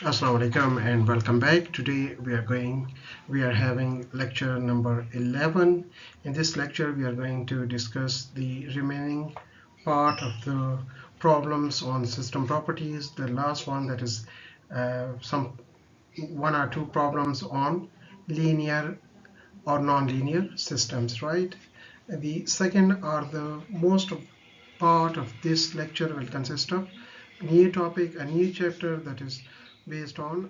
Assalamu alaikum and welcome back. Today we are having lecture number 11. In this lecture we are going to discuss the remaining part of the problems on system properties. The last one, that is some one or two problems on linear or non-linear systems, right? The second or the most part of this lecture will consist of new topic, a new chapter that is based on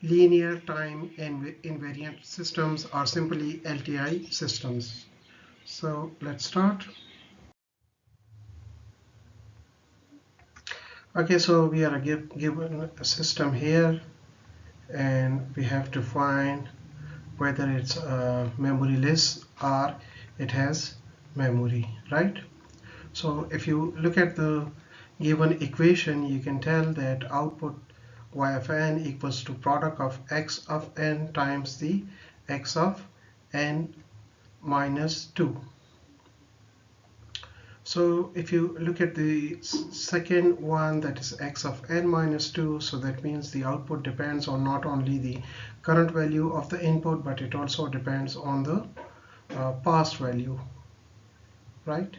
linear time invariant systems, or simply LTI systems. So let's start. Okay, so we are given a system here, and we have to find whether it's memoryless or it has memory, right? So if you look at the given equation, you can tell that output y of n equals to product of x of n times the x of n minus 2. So if you look at the second one, that is x of n minus 2, so that means the output depends on not only the current value of the input, but it also depends on the past value, right?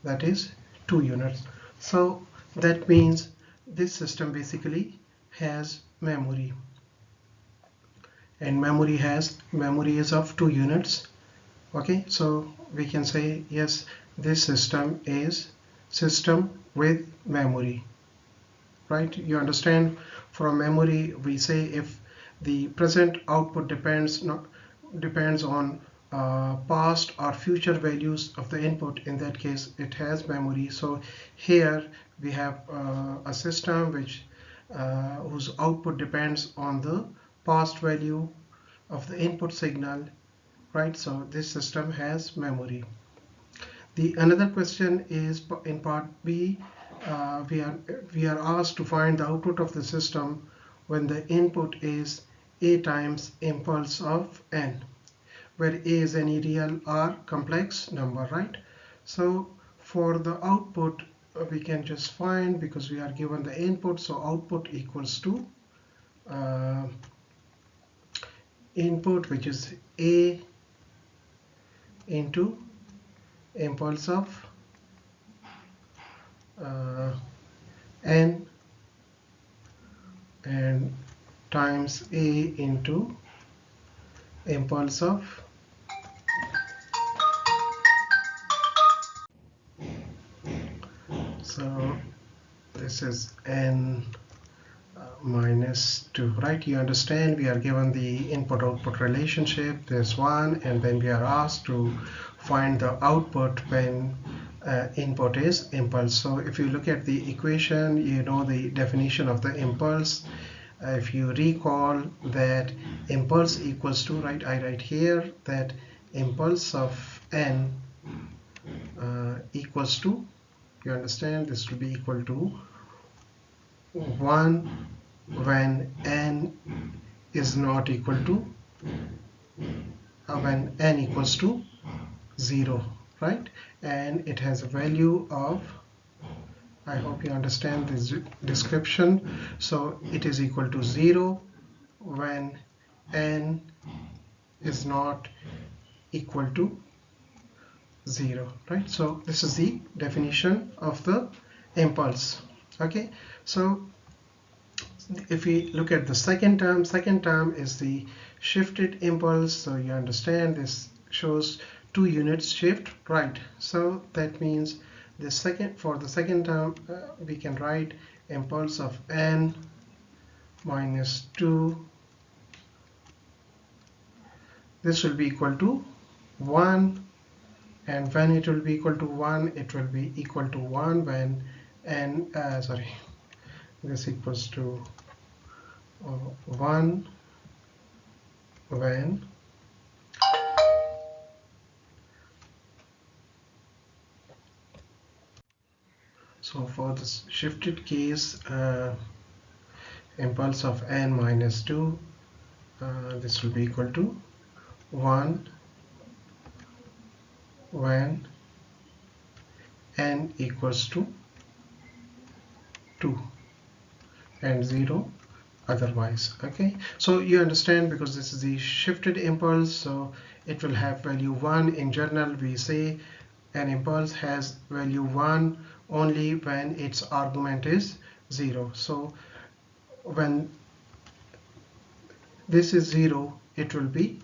That is 2 units. So that means this system basically has memory, and memory is of 2 units. Okay, so we can say yes, this system is system with memory, right? You understand, from memory we say if the present output depends on past or future values of the input, in that case it has memory. So here we have a system whose output depends on the past value of the input signal, right? So this system has memory. The another question is in part B. We are asked to find the output of the system when the input is a times impulse of n, where a is any real or complex number, right? So for the output, we can just find, because we are given the input, so output equals to input, which is a into impulse of n, and times a into impulse of so this is n minus 2, right? You understand, we are given the input output relationship, there's one, and then we are asked to find the output when input is impulse. So if you look at the equation, you know the definition of the impulse. If you recall that impulse equals to, right, I write here that impulse of n equals to, you understand, this will be equal to 1 when n is not equal to when n equals to 0, right? And it has a value of, I hope you understand this description, so it is equal to 0 when n is not equal to 0, right? So this is the definition of the impulse. Okay, so if we look at the second term is the shifted impulse. So you understand, this shows 2 units shift, right? So that means for the second term we can write impulse of n minus 2. This will be equal to 1, and when it will be equal to 1, it will be equal to 1 when n this equals to 1 when so for this shifted case, impulse of n minus 2, this will be equal to 1 when n equals to 2 and 0 otherwise. Okay, so you understand, because this is the shifted impulse, so it will have value 1. In general, we say an impulse has value 1 only when its argument is 0. So when this is 0, it will be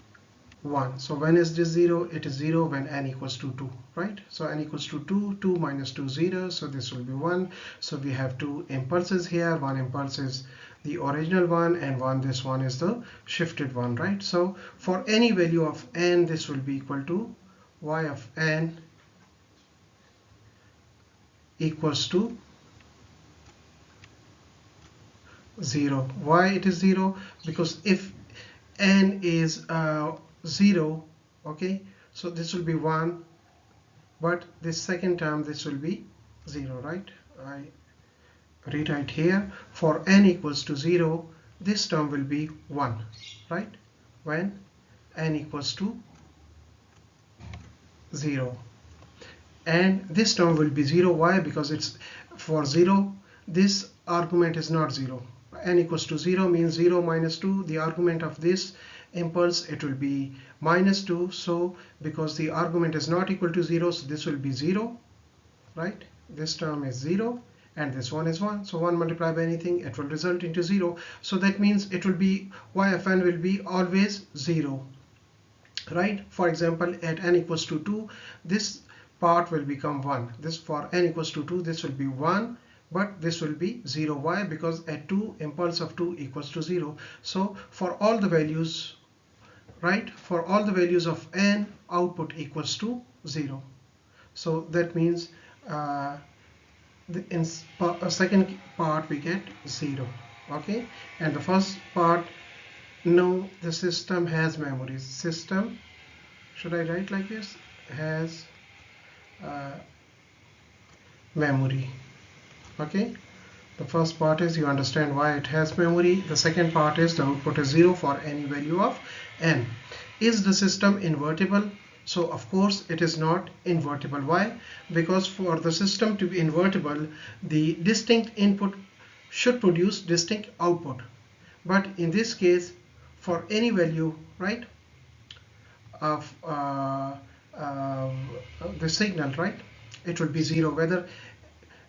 1. So when is this 0? It is 0 when n equals to 2, right? So n equals to 2, 2 minus 2, 0. So this will be 1. So we have two impulses here. One impulse is the original one, and this one is the shifted one, right? So for any value of n, this will be equal to y of n equals to 0. Why it is 0? Because if n is 0, okay, so this will be 1, but this second term, this will be 0, right? I rewrite here, for n equals to 0, this term will be 1, right, when n equals to 0, and this term will be 0. Why? Because it's for 0, this argument is not 0. N equals to 0 means 0 minus 2. The argument of this impulse, it will be minus 2. So because the argument is not equal to 0, so this will be 0, right? This term is 0 and this one is 1. So 1 multiplied by anything, it will result into 0. So that means it will be, y of n will be always 0, right? For example, at n equals to 2, this part will become 1. This, for n equals to 2, this will be 1, but this will be 0. Why? Because at 2, impulse of 2 equals to 0. So for all the values, right, for all the values of n, output equals to 0. So that means in second part we get 0. Okay, and the first part, no, the system has memories. System, should I write like this, has memory. Okay, the first part is you understand why it has memory. The second part is the output is 0 for any value of n. Is the system invertible? So of course it is not invertible. Why? Because for the system to be invertible, the distinct input should produce distinct output. But in this case, for any value, right, of the signal, right, it will be 0, whether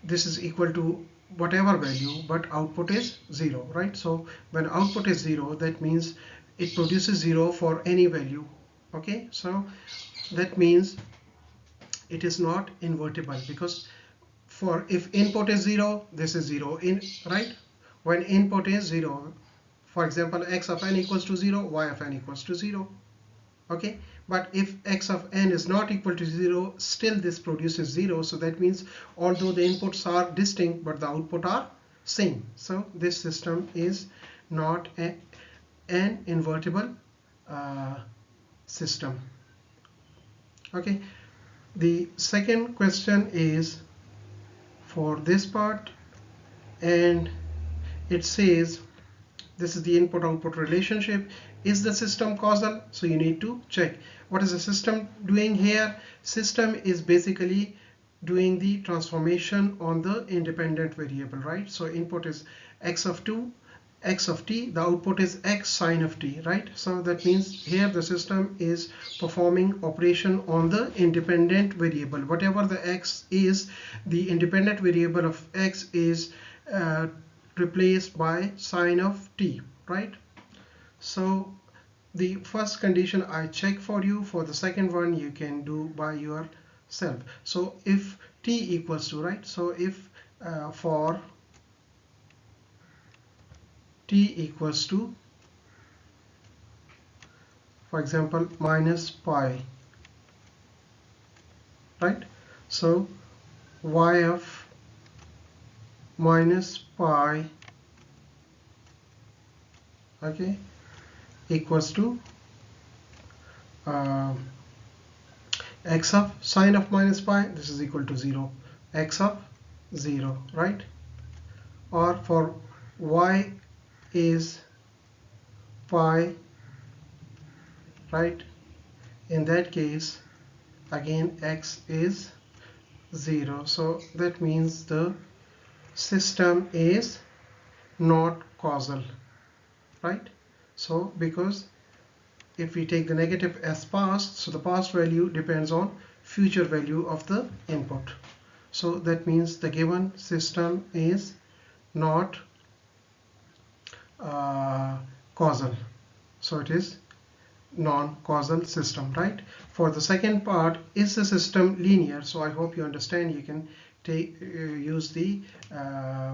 this is equal to whatever value, but output is 0, right? So when output is 0, that means it produces 0 for any value. Okay, so that means it is not invertible, because for if input is 0, this is 0 in, right? When input is 0, for example, x of n equals to 0, y of n equals to 0. Okay, but if x of n is not equal to 0, still this produces 0. So that means although the inputs are distinct, but the output are same. So this system is not an invertible system. Okay, the second question is for this part, and it says this is the input output relationship. Is the system causal? So you need to check what is the system doing here. System is basically doing the transformation on the independent variable, right? So input is x of 2, x of t, the output is x sine of t, right? So that means here the system is performing operation on the independent variable. Whatever the x is, the independent variable of x is replaced by sine of t, right? So the first condition I check for you. For the second one, you can do by yourself. So if t equals to, right, so if for t equals to, for example, minus pi, right, so y of minus pi, okay, equals to x of sine of minus pi, this is equal to 0, x of 0, right? Or for y is pi, right, in that case again x is 0. So that means the system is not causal, right? So because if we take the negative as past, so the past value depends on future value of the input. So that means the given system is not causal. So it is non-causal system, right? For the second part, is the system linear? So I hope you understand. You can take use the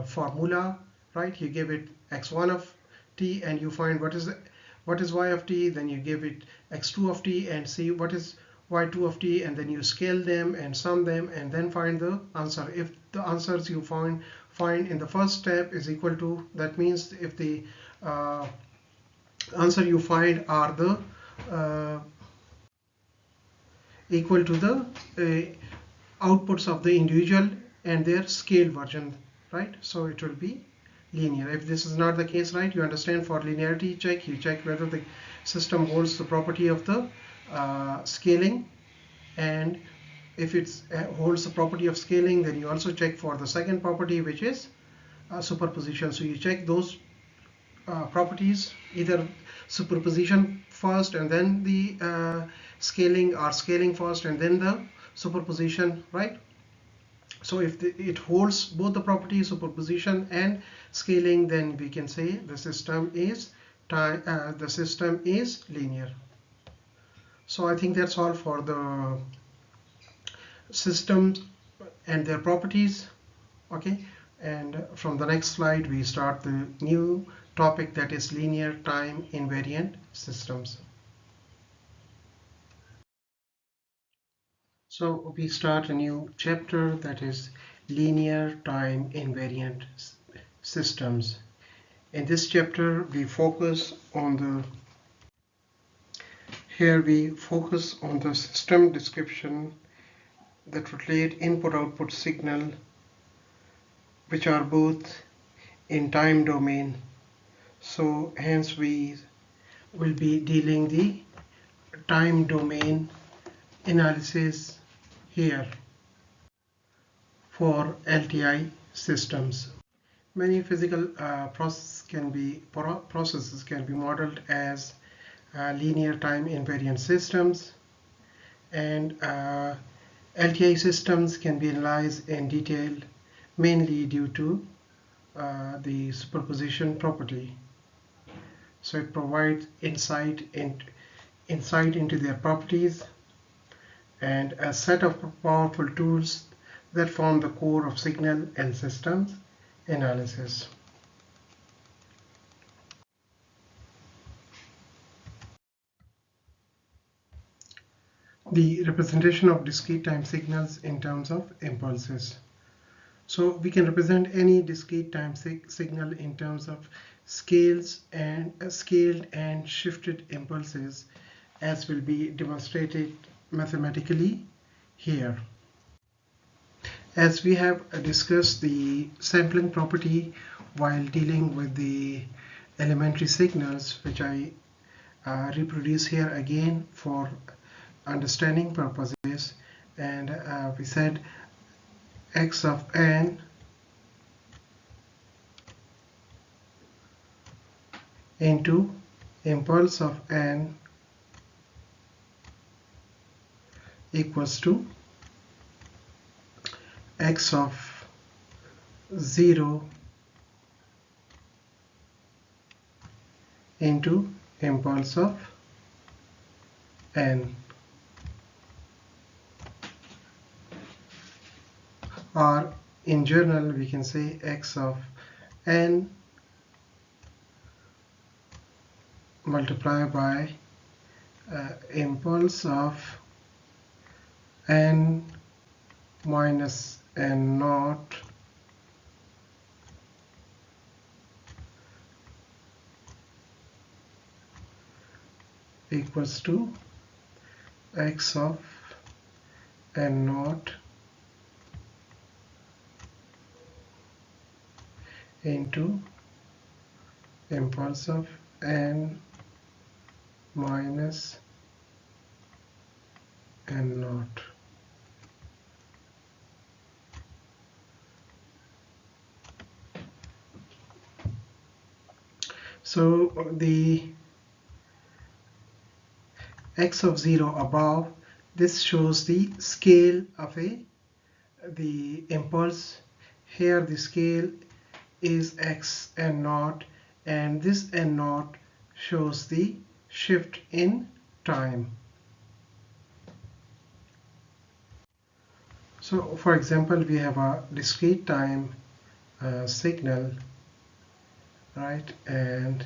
formula, right? You give it x1 of t and you find what is y of t, then you give it x2 of t and see what is y2 of t, and then you scale them and sum them and then find the answer. If the answers you find in the first step is equal to, that means if the answer you find are the equal to the outputs of the individual and their scale version, right? So it will be linear. If this is not the case, right, you understand, for linearity check, you check whether the system holds the property of the scaling, and if it holds the property of scaling, then you also check for the second property, which is superposition. So you check those properties, either superposition first and then the scaling, or scaling first and then the superposition, right? So if it holds both the properties, superposition and scaling, then we can say the system is linear. So I think that's all for the systems and their properties. Okay, and from the next slide we start the new topic, that is linear time invariant systems. So we start a new chapter, that is linear time invariant systems. In this chapter we focus on the system description that relate input-output signal, which are both in time domain. So hence we will be dealing the time domain analysis here for LTI systems. Many physical processes can be modeled as linear time invariant systems, and LTI systems can be analyzed in detail mainly due to the superposition property. So it provides insight into their properties and a set of powerful tools that form the core of signal and systems analysis. The representation of discrete time signals in terms of impulses. So we can represent any discrete time signal in terms of scaled and shifted impulses, as will be demonstrated mathematically here. As we have discussed the sampling property while dealing with the elementary signals, which I reproduce here again for understanding purposes, and we said x of n into impulse of n equals to x of 0 into impulse of n, or in general we can say x of n multiplied by impulse of n minus n naught equals to x of n naught into impulse of n minus n naught. So the x of 0 above, this shows the scale of the impulse. Here the scale is x n naught, and this n naught shows the shift in time. So for example, we have a discrete time signal, right, and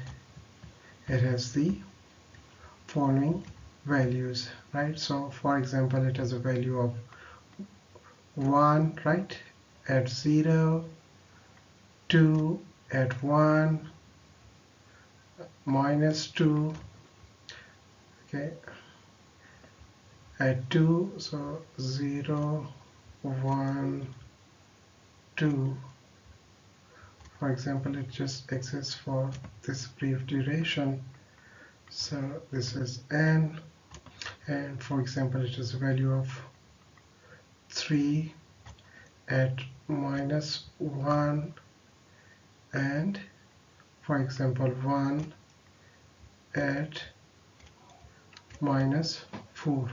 it has the following values, right? So for example, it has a value of 1, right, at 0, 2 at 1, minus 2, okay, at 2, so 0, 1, 2. For example, it just exists for this brief duration, so this is n, and for example it is a value of 3 at minus 1, and for example 1 at minus 4.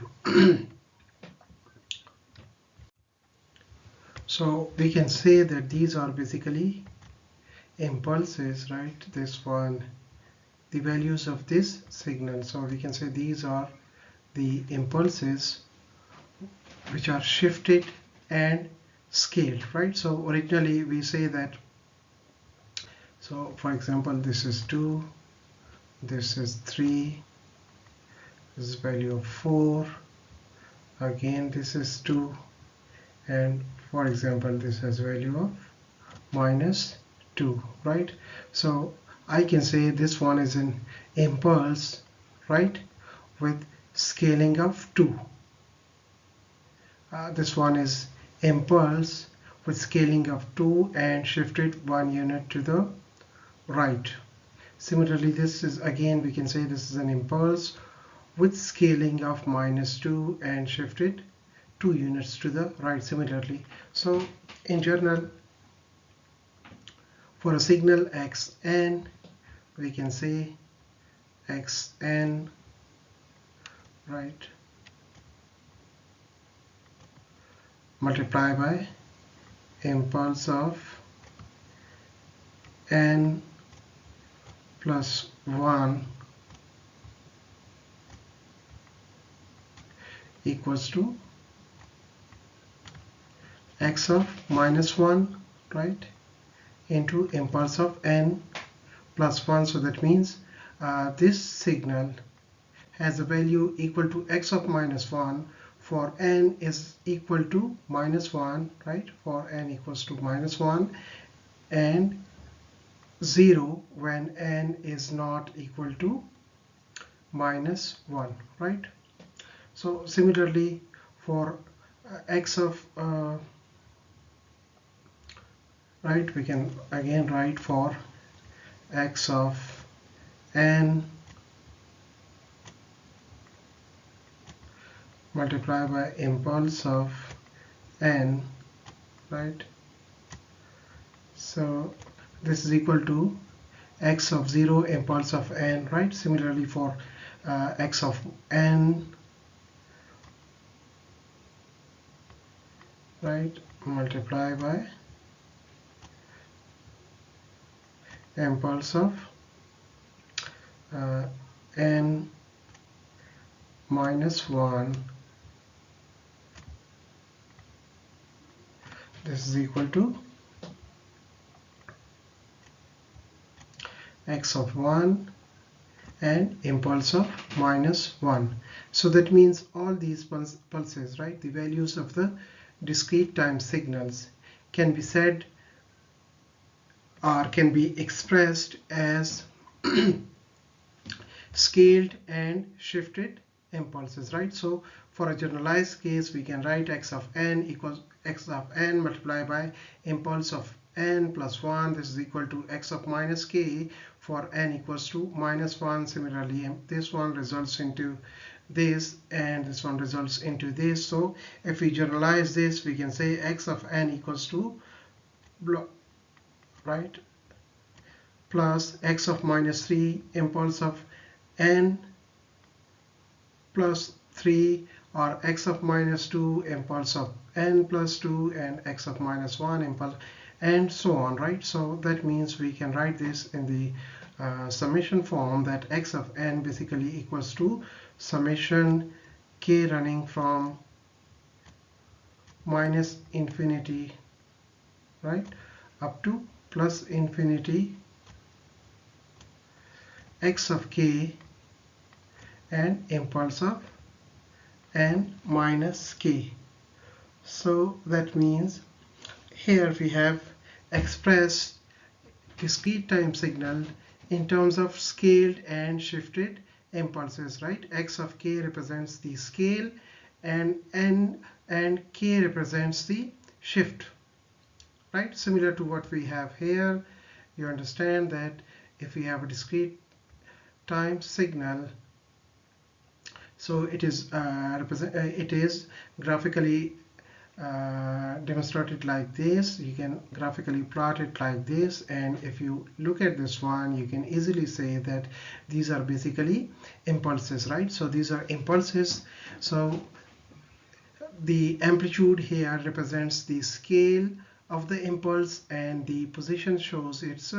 So we can say that these are basically impulses, right? This one, the values of this signal. So we can say these are the impulses which are shifted and scaled, right? So originally we say that, so for example, this is 2, this is 3, this is value of 4, again this is 2, and for example this has value of minus 2, right? So I can say this one is an impulse, right, with scaling of 2. This one is impulse with scaling of 2 and shifted 1 unit to the right. Similarly, this is, again we can say this is an impulse with scaling of minus 2 and shifted 2 units to the right similarly. So in general, for a signal xn, we can say xn, right, multiply by impulse of n plus 1 equals to x of minus 1, right, into impulse of n plus 1. So that means this signal has a value equal to x of minus 1 for n is equal to minus 1, right, for n equals to minus 1, and 0 when n is not equal to minus 1, right? So similarly for x of right, we can again write for x of n multiply by impulse of n, right? So this is equal to x of 0 impulse of n, right? Similarly for x of n, right, multiply by impulse of n minus 1, this is equal to x of 1 and impulse of minus 1. So that means all these pulses, right, the values of the discrete time signals can be said or can be expressed as scaled and shifted impulses, right? So for a generalized case, we can write x of n equals x of n multiplied by impulse of n plus 1. This is equal to x of minus k for n equals to minus 1. Similarly, this one results into this and this one results into this. So if we generalize this, we can say x of n equals to right, plus x of minus 3 impulse of n plus 3, or x of minus 2 impulse of n plus 2, and x of minus 1 impulse, and so on, right? So that means we can write this in the summation form, that x of n basically equals to summation k running from minus infinity, right, up to plus infinity x of k and impulse of n minus k. So that means here we have expressed discrete time signal in terms of scaled and shifted impulses, right? X of k represents the scale, and n and k represents the shift, right? Similar to what we have here. You understand that if we have a discrete time signal, so it is graphically demonstrated like this. You can graphically plot it like this, and if you look at this one, you can easily say that these are basically impulses, right? So these are impulses. So the amplitude here represents the scale of the impulse, and the position shows its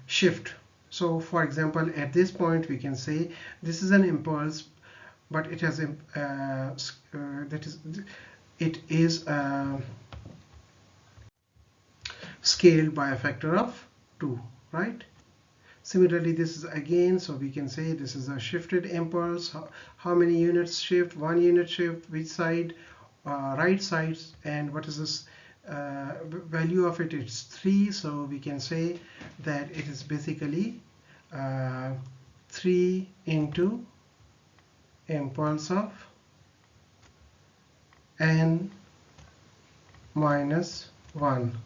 shift. So for example, at this point we can say this is an impulse, but it has scaled by a factor of 2, right? Similarly, this is again, so we can say this is a shifted impulse. How many units shift? 1 unit shift. Which side? Right side. And what is this value of it? It's 3. So we can say that it is basically 3 into impulse of n minus 1,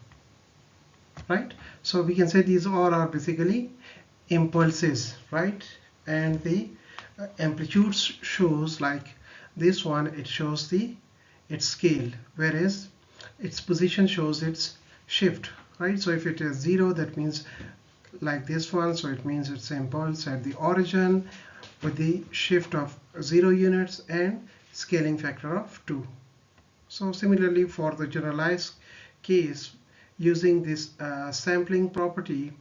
right? So we can say these all are basically impulses, right? And the amplitude shows, like this one, it shows its scale, whereas its position shows its shift, right? So if it is 0, that means like this one, so it means it's impulse at the origin with the shift of 0 units and scaling factor of 2. So similarly, for the generalized case, using this sampling property,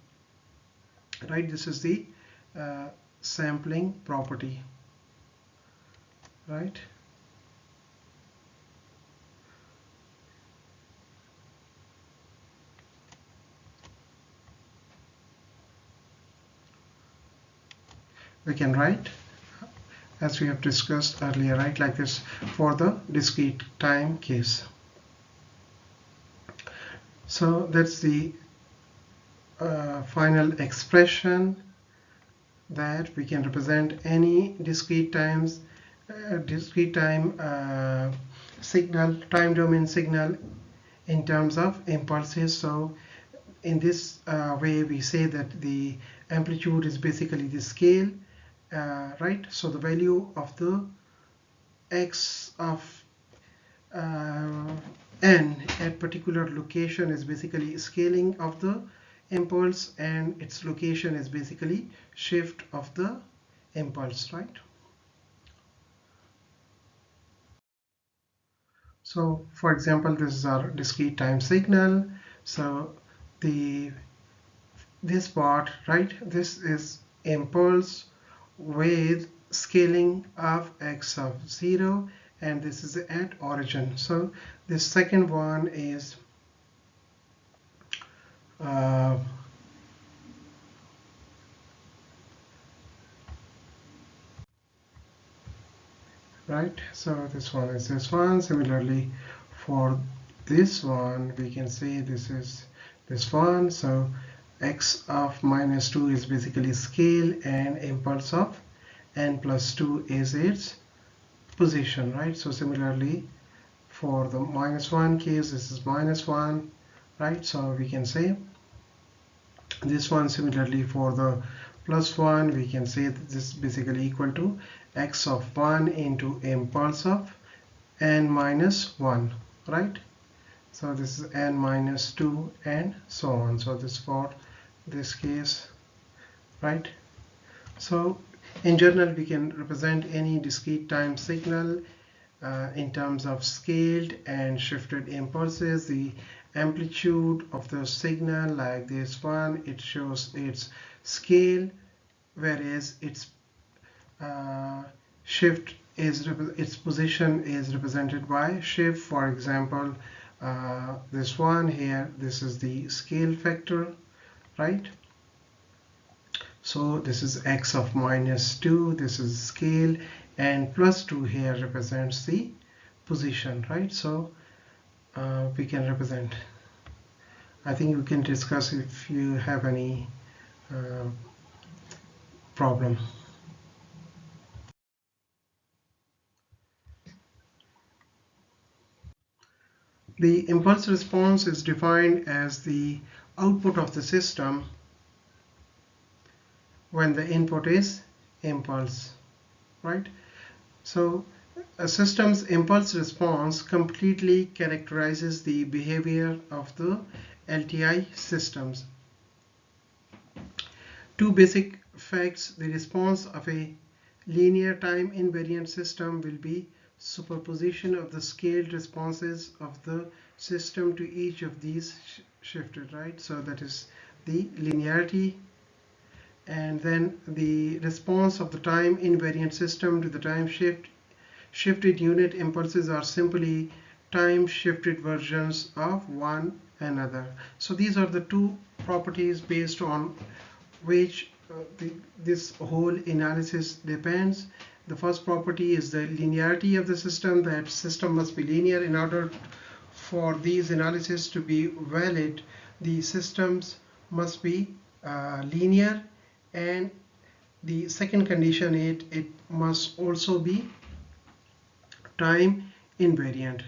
right, this is the sampling property, right? We can write as we have discussed earlier, right, like this for the discrete time case. So that's the final expression that we can represent any discrete time signal, time domain signal, in terms of impulses. So in this way, we say that the amplitude is basically the scale, right? So the value of the x of n at particular location is basically scaling of the impulse, and its location is basically shift of the impulse, right? So for example, this is our discrete time signal. So this part, right, this is impulse with scaling of x of 0, and this is at origin. So this second one is right, so this one is this one. Similarly, for this one, we can say this is this one. So x of minus 2 is basically scale, and impulse of n plus 2 is its position, right? So similarly, for the minus 1 case, this is minus 1, right? So we can say this one. Similarly, for the plus 1, we can say that this is basically equal to x of 1 into impulse of n minus 1, right? So this is n minus 2 and so on. So this for this case, right? So in general, we can represent any discrete time signal in terms of scaled and shifted impulses. The amplitude of the signal, like this one, it shows its scale, whereas its shift is its position is represented by shift. For example, this one here, this is the scale factor, right? So this is x of -2, this is scale, and +2 here represents the position, right? So we can represent. I think we can discuss if you have any problem. The impulse response is defined as the output of the system when the input is impulse, right? So a system's impulse response completely characterizes the behavior of the LTI systems. Two basic facts: the response of a linear time invariant system will be superposition of the scaled responses of the system to each of these shifted, right? So that is the linearity. And then the response of the time invariant system to the time shifted unit impulses are simply time shifted versions of one another. So these are the two properties based on which this whole analysis depends. The first property is the linearity of the system, that system must be linear. In order for these analyses to be valid, the systems must be linear, and the second condition, it must also be time invariant.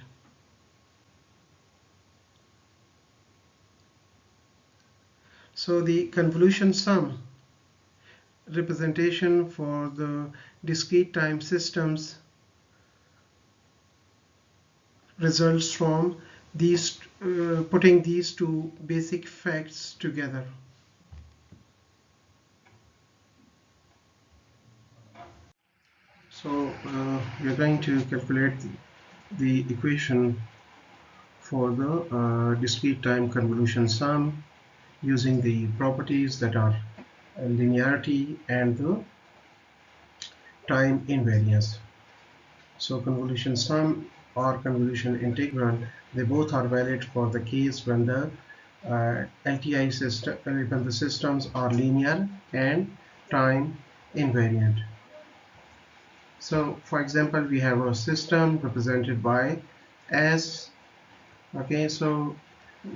So the convolution sum representation for the discrete time systems results from these putting these two basic facts together. So we are going to calculate the equation for the discrete time convolution sum using the properties that are linearity and the time invariance. So convolution sum or convolution integral, they both are valid for the case when the LTI system, when the systems are linear and time invariant. So for example, we have a system represented by S. Okay, so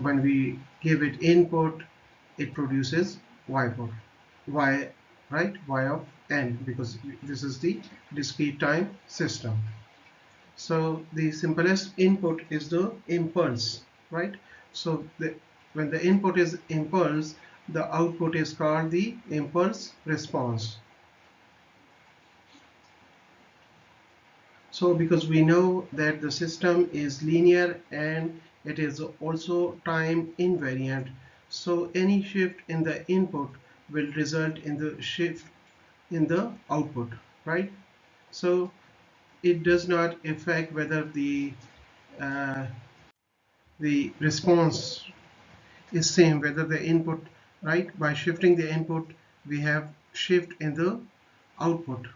when we give it input, it produces y right, y of n, because this is the discrete time system. So the simplest input is the impulse, right? So when the input is impulse, the output is called the impulse response. So because we know that the system is linear and it is also time invariant, so any shift in the input will result in the shift in the output, right? So it does not affect whether the response is same, whether the input, right? By shifting the input, we have shift in the output,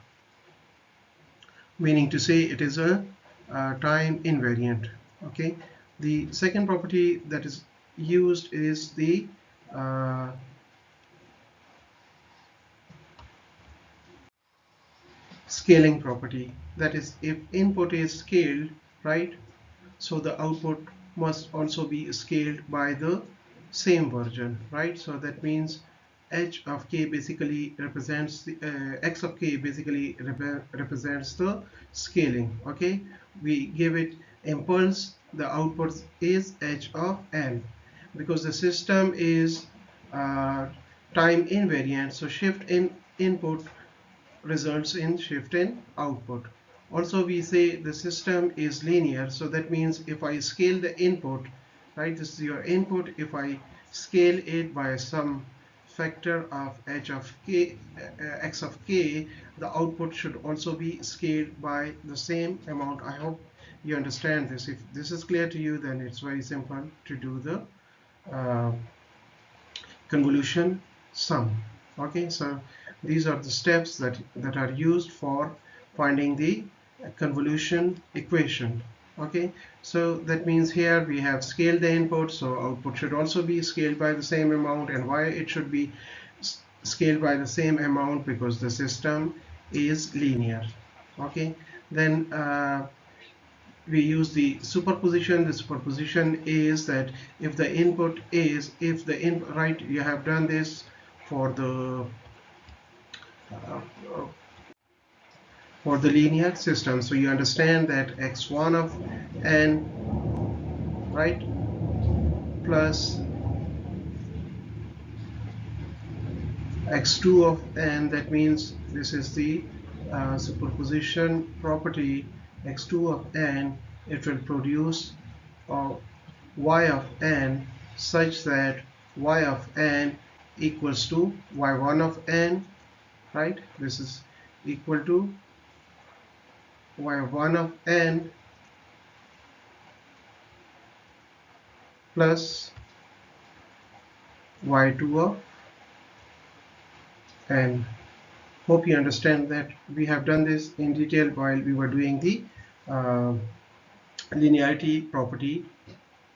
meaning to say it is a time invariant. Okay, the second property that is used is the scaling property. That is, if input is scaled, right, so the output must also be scaled by the same version, right? So that means h of k basically represents the x of k basically represents the scaling. Okay, we give it impulse, the output is h of n. Because the system is time invariant, so shift in input results in shift in output. Also, we say the system is linear, so that means if I scale the input, right, this is your input, if I scale it by some factor of h of k, x of k, the output should also be scaled by the same amount. I hope you understand this. If this is clear to you, then it's very simple to do the uh, convolution sum. Okay, so these are the steps that are used for finding the convolution equation. Okay, so that means here we have scaled the input, so output should also be scaled by the same amount. And why it should be scaled by the same amount? Because the system is linear. Okay, then we use the superposition. The superposition is that if the input is, right, you have done this for the uh, linear system, so you understand that x1 of n, right, plus x2 of n, that means this is the superposition property, x2 of n, it will produce y of n such that y of n equals to y1 of n, right? This is equal to y1 of n plus y2 of n. Hope you understand that we have done this in detail while we were doing the uh, linearity property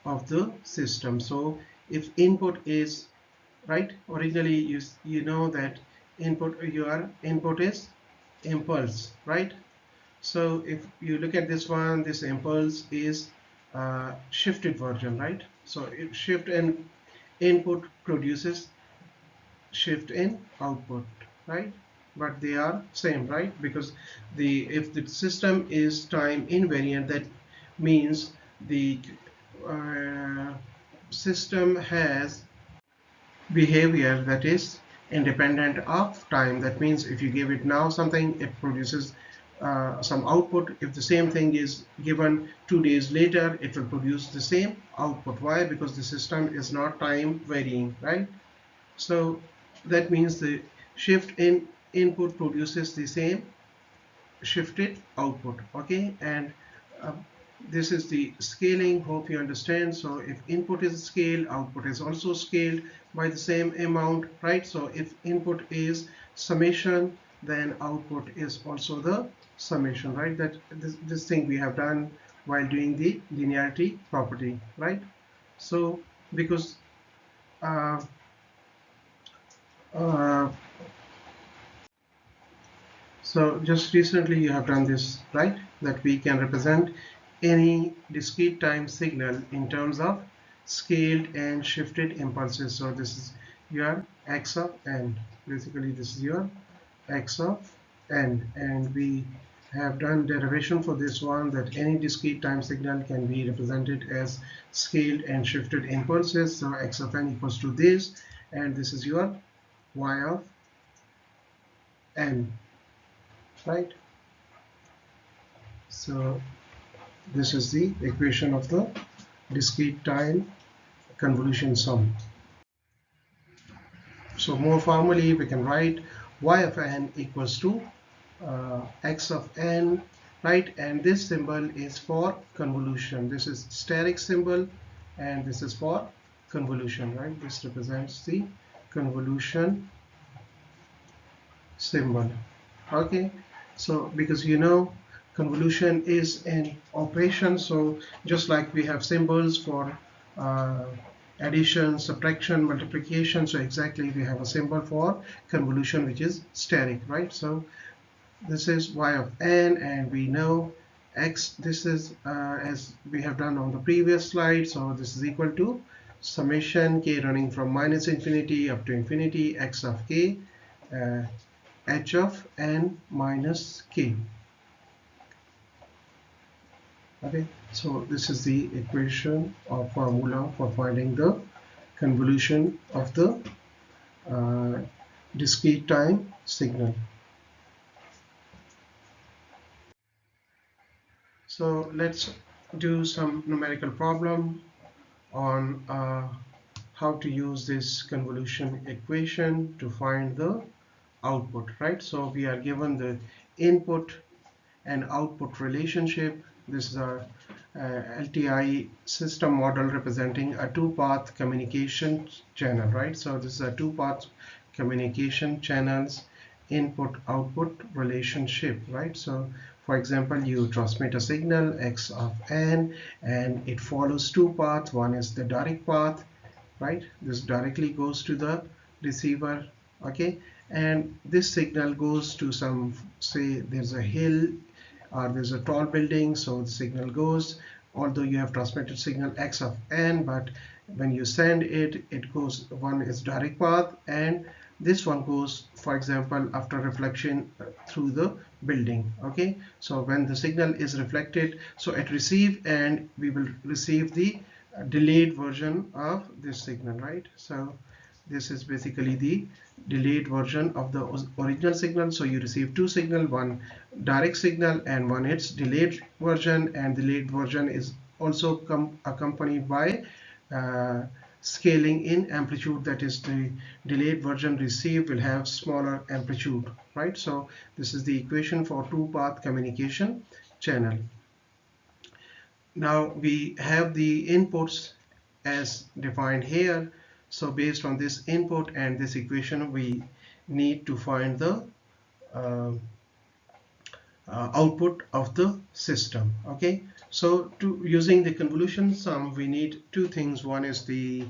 of the system. So if input is, right, originally you know that your input is impulse, right? So if you look at this one, this impulse is shifted version, right? So if shift in input produces shift in output, right? But they are same, right? Because if the system is time invariant, that means the uh, system has behavior that is independent of time. That means if you give it now something, it produces some output. If the same thing is given 2 days later, it will produce the same output. Why? Because the system is not time varying, right? So that means the shift in input produces the same shifted output. Okay, and uh, this is the scaling. Hope you understand. So if input is scaled, output is also scaled by the same amount, right? So if input is summation, then output is also the summation, right? That this thing we have done while doing the linearity property, right? So because uh, uh, so just recently you have done this, right? That we can represent any discrete time signal in terms of scaled and shifted impulses. So this is your x of n. Basically this is your x of n, and we have done derivation for this one, that any discrete time signal can be represented as scaled and shifted impulses. So x of n equals to this, and this is your y of n, right? So this is the equation of the discrete time convolution sum. So more formally, we can write y of n equals to x of n, right? And this symbol is for convolution. This is steric symbol, and this is for convolution, right? This represents the convolution symbol. Okay, so because you know convolution is an operation, so just like we have symbols for uh, addition, subtraction, multiplication, so exactly we have a symbol for convolution which is steric, right? So this is y of n, and we know x, this is as we have done on the previous slide, so this is equal to summation k running from minus infinity up to infinity, x of k h of n minus k. Okay, so this is the equation or formula for finding the convolution of the uh, discrete time signal. So let's do some numerical problem on how to use this convolution equation to find the output, right? So we are given the input and output relationship. This is a LTI system model representing a two-path communication channel, right? So this is a two-path communication channels input output relationship, right? So for example, you transmit a signal x of n and it follows two paths. One is the direct path, right? This directly goes to the receiver, okay? And this signal goes to some, say there's a hill or there's a tall building, so the signal goes, although you have transmitted signal x of n, but when you send it, it goes, one is direct path and this one goes, for example, after reflection through the building, okay? So when the signal is reflected, so it receive and we will receive the delayed version of this signal, right? So this is basically the delayed version of the original signal. So you receive two signal, one direct signal and one its delayed version, and delayed version is also accompanied by scaling in amplitude. That is, the delayed version received will have smaller amplitude, right? So this is the equation for two-path communication channel. Now we have the inputs as defined here. So based on this input and this equation, we need to find the output of the system, okay? So to using the convolution sum, we need two things. One is the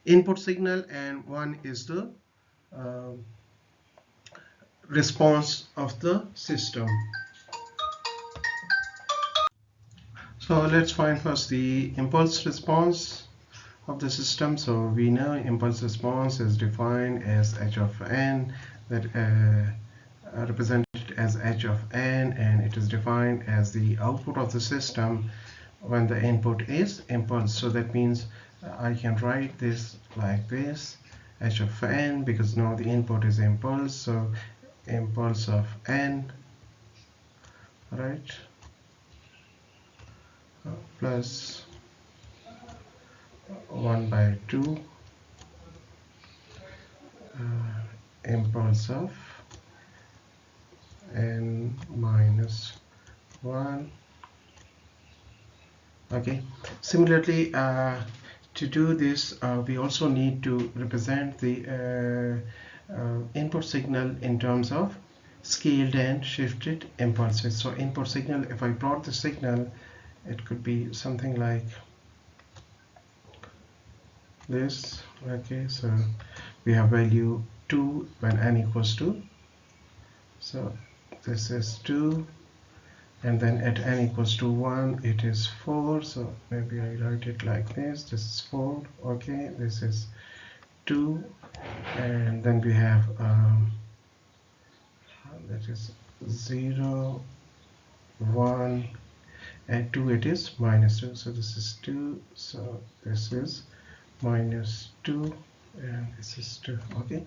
input signal and one is the response of the system. So let's find first the impulse response of the system. So we know impulse response is defined as h of n, that represented as h of n, and it is defined as the output of the system when the input is impulse. So that means I can write this like this, h of n, because now the input is impulse, so impulse of n, right, plus 1 by 2 impulse of n minus 1. Okay, similarly to do this we also need to represent the input signal in terms of scaled and shifted impulses. So input signal, if I plot the signal, it could be something like this, okay? So we have value 2 when n equals 2, so this is 2, and then at n equals to 1 it is 4, so maybe I write it like this, this is 4, okay, this is 2, and then we have that is 0, 1, and 2 it is minus 2, so this is 2, so this is minus 2, and this is 2, okay?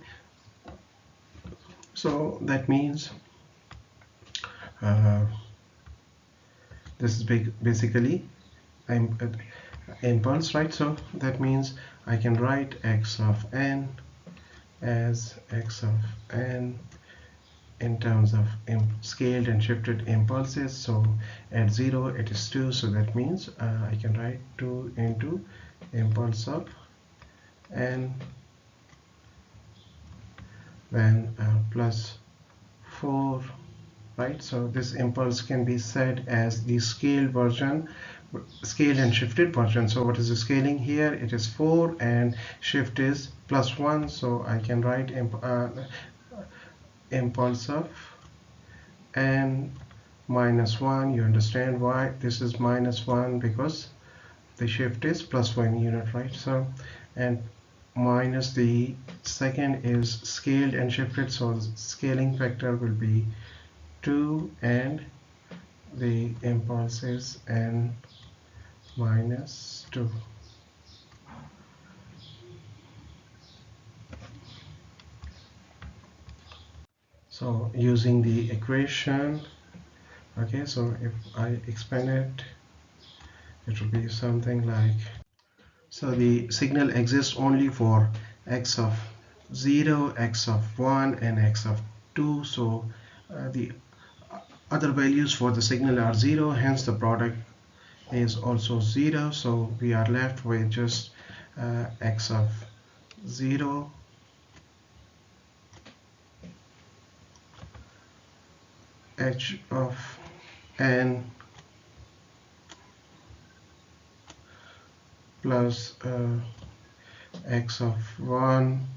So that means this is basically impulse, right? So that means I can write x of n as x of n in terms of scaled and shifted impulses. So at 0 it is 2, so that means I can write 2 into impulse of n, then plus 4, right? So this impulse can be said as the scaled version, scaled and shifted version. So what is the scaling here? It is 4 and shift is plus 1, so I can write impulse of n minus 1. You understand why this is minus 1, because the shift is plus 1 unit, right? So, and minus the second is scaled and shifted, so the scaling factor will be 2 and the impulse is n minus 2. So using the equation, okay, so if I expand it, it will be something like, So the signal exists only for x of 0, x of 1 and x of 2. So the other values for the signal are 0, hence the product is also 0. So we are left with just x of 0 h of n plus x of 1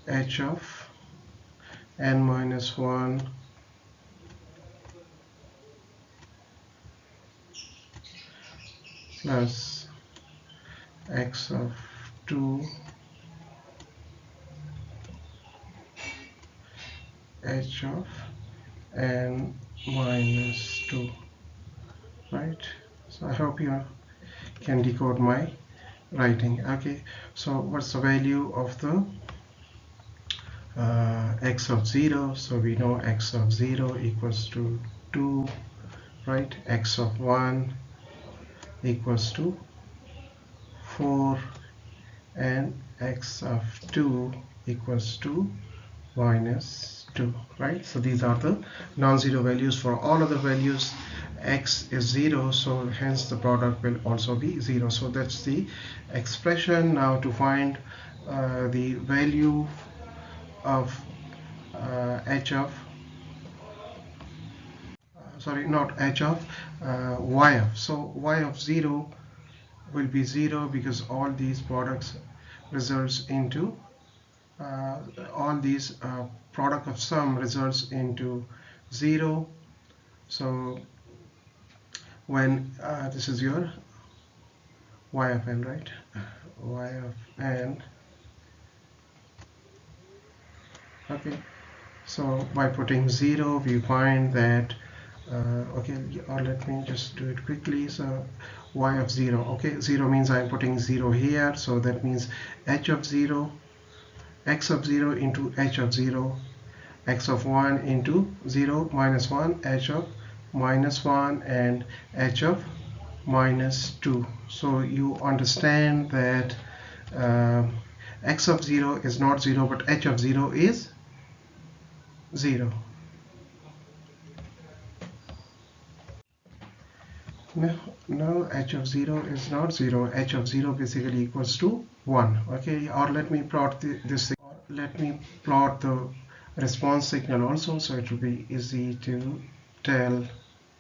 h of n minus 1 plus x of 2 h of n minus 2, right? So I hope you can decode my writing. Okay, so what's the value of the x of 0? So we know x of 0 equals to 2, right? X of 1 equals to 4 and x of 2 equals to minus 2, right? So these are the non-zero values. For all other values x is 0, so hence the product will also be 0. So that's the expression. Now to find the value of h of sorry, not h of y of, so y of 0 will be 0 because all these products results into all these product of sum results into 0. So when this is your y of n, right? Y of n. Okay, so by putting 0 we find that okay, or let me just do it quickly. So y of 0, okay, 0 means I'm putting 0 here, so that means h of 0, x of 0 into h of 0, x of 1 into 0 minus 1, h of minus 1 and h of minus 2. So you understand that x of 0 is not 0 but h of 0 is 0. No, h of 0 is not 0. H of 0 basically equals to 1. Okay, or let me plot this thing. Let me plot the response signal also, so it will be easy to tell.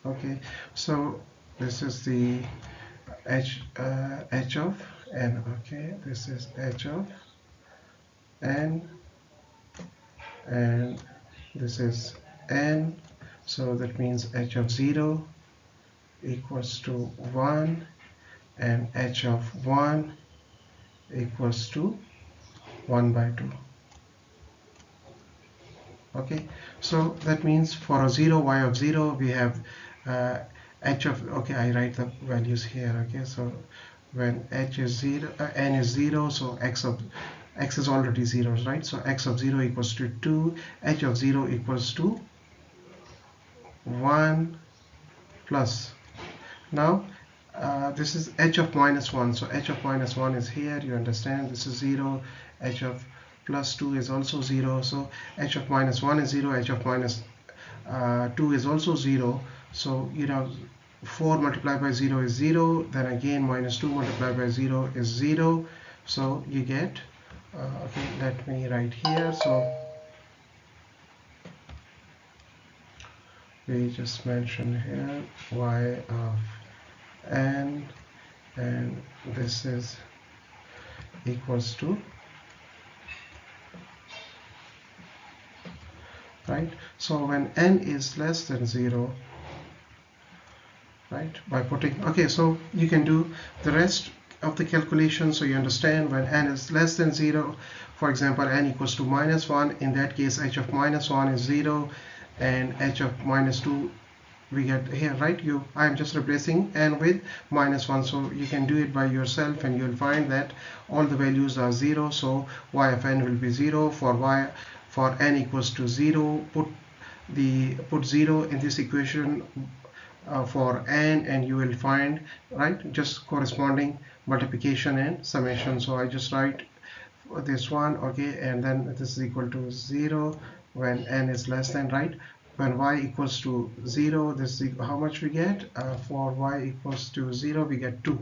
Okay, so this is the h of n. Okay, this is h of n and this is n. So that means h of 0 equals to 1 and h of 1 equals to 1 by 2. Okay, so that means for a 0, y of 0 we have h of, okay, I write the values here. Okay, so when h is 0, n is 0, so x is already 0, right? So x of 0 equals to 2, h of 0 equals to 1 plus. Now this is h of minus 1, so h of minus 1 is here, you understand, this is 0, h of plus 2 is also 0, so h of minus 1 is 0, h of minus 2 is also 0, so you know 4 multiplied by 0 is 0, then again minus 2 multiplied by 0 is 0, so you get okay, let me write here. So we just mentioned here y of n and this is equals to, right? So when n is less than 0, right, by putting, okay, so you can do the rest of the calculation. So you understand when n is less than 0, for example n equals to minus 1, in that case h of minus 1 is 0 and h of minus 2 we get here, right? I am just replacing n with minus 1, so you can do it by yourself and you'll find that all the values are 0. So y of n will be 0. For n equals to 0, put 0 in this equation for n, and you will find, right, just corresponding multiplication and summation. So I just write this one, okay, and then this is equal to 0 when n is less than, right, when y equals to 0, this is how much we get. For y equals to 0 we get 2.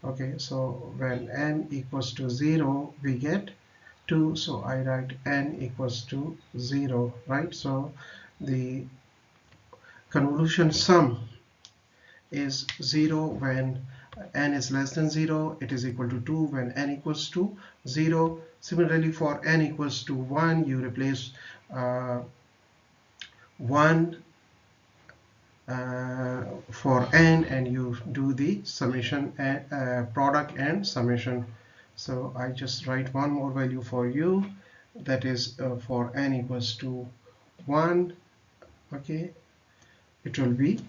Okay, so when n equals to 0 we get 2, so I write n equals to 0, right? So the convolution sum is 0 when n is less than 0. It is equal to 2 when n equals to 0. Similarly, for n equals to 1, you replace 1 for n, and you do the summation and product and summation. So I just write one more value for you, that is for n equals to 1, okay, it will be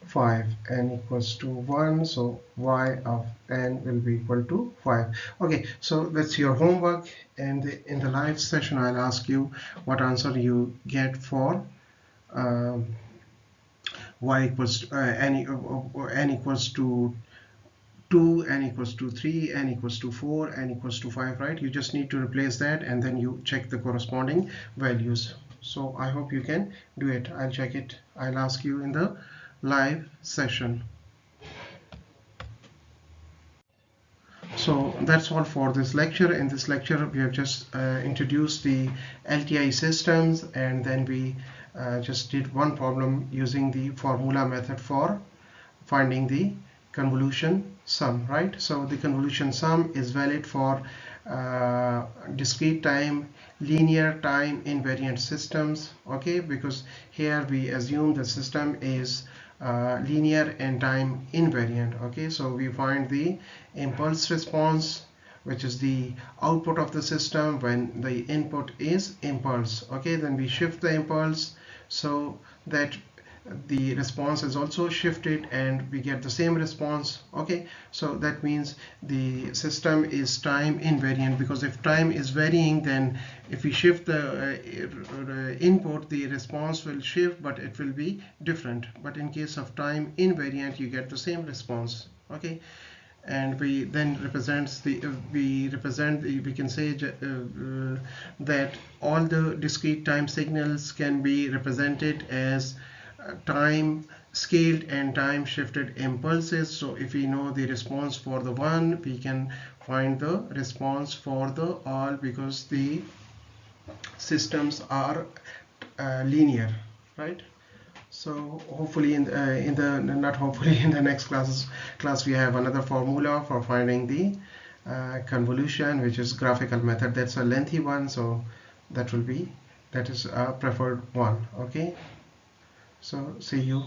5. N equals to 1, so y of n will be equal to 5. Okay, so that's your homework, and in the live session I'll ask you what answer you get for y equals n equals to 2, n equals to 3, n equals to 4, n equals to 5, right? You just need to replace that, and then you check the corresponding values. So I hope you can do it. I'll check it. I'll ask you in the live session. So that's all for this lecture. In this lecture we have just introduced the LTI systems, and then we just did one problem using the formula method for finding the convolution sum, right? So the convolution sum is valid for discrete time, linear time invariant systems, okay, because here we assume the system is linear and time invariant, okay. So we find the impulse response, which is the output of the system when the input is impulse, okay. Then we shift the impulse so that the response is also shifted and we get the same response, okay. So that means the system is time invariant, because if time is varying, then if we shift the input, the response will shift, but it will be different. But in case of time invariant, you get the same response, okay. And we then represents the we can say that all the discrete time signals can be represented as time scaled and time shifted impulses. So if we know the response for the one, we can find the response for the all, because the systems are linear, right? So hopefully in the not hopefully in the next class we have another formula for finding the convolution, which is graphical method. That's a lengthy one, so that is a preferred one, okay. So see you.